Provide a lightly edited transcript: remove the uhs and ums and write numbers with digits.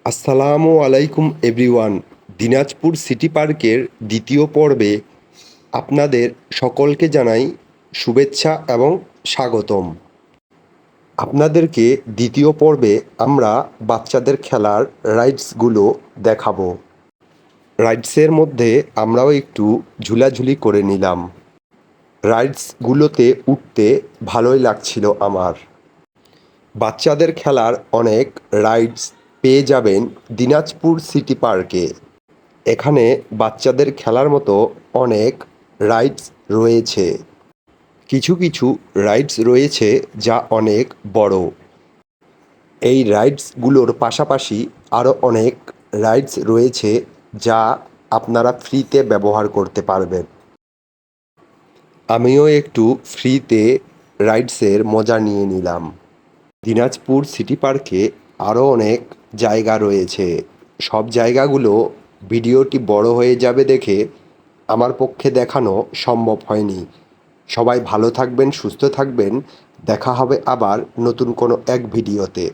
আসসালামু আলাইকুম everyone. Dinajpur city পার্কের দ্বিতীয় পর্বে আপনাদের সকলকে জানাই শুভেচ্ছা এবং স্বাগতম। আপনাদেরকে দ্বিতীয় পর্বে আমরা বাচ্চাদের খেলার রাইডসগুলো দেখাবো। রাইডসের মধ্যে আমরাও একটু ঝুলাঝুলি করে নিলাম। রাইডসগুলোতে উঠতে ভালোই লাগছিল আমার। বাচ্চাদের খেলার অনেক রাইডস পেয়ে যাবেন দিনাজপুর সিটি পার্কে। এখানে বাচ্চাদের খেলার মতো অনেক রাইডস রয়েছে। কিছু কিছু রাইডস রয়েছে যা অনেক বড়। এই রাইডসগুলোর পাশাপাশি আরও অনেক রাইডস রয়েছে যা আপনারা ফ্রিতে ব্যবহার করতে পারবেন। আমিও একটু ফ্রিতে রাইডসের মজা নিয়ে নিলাম। দিনাজপুর সিটি পার্কে আরও অনেক জায়গা রয়েছে। সব জায়গাগুলো ভিডিওটি বড় হয়ে যাবে দেখে আমার পক্ষে দেখানো সম্ভব হয়নি। সবাই ভালো থাকবেন, সুস্থ থাকবেন। দেখা হবে আবার নতুন কোনো এক ভিডিওতে।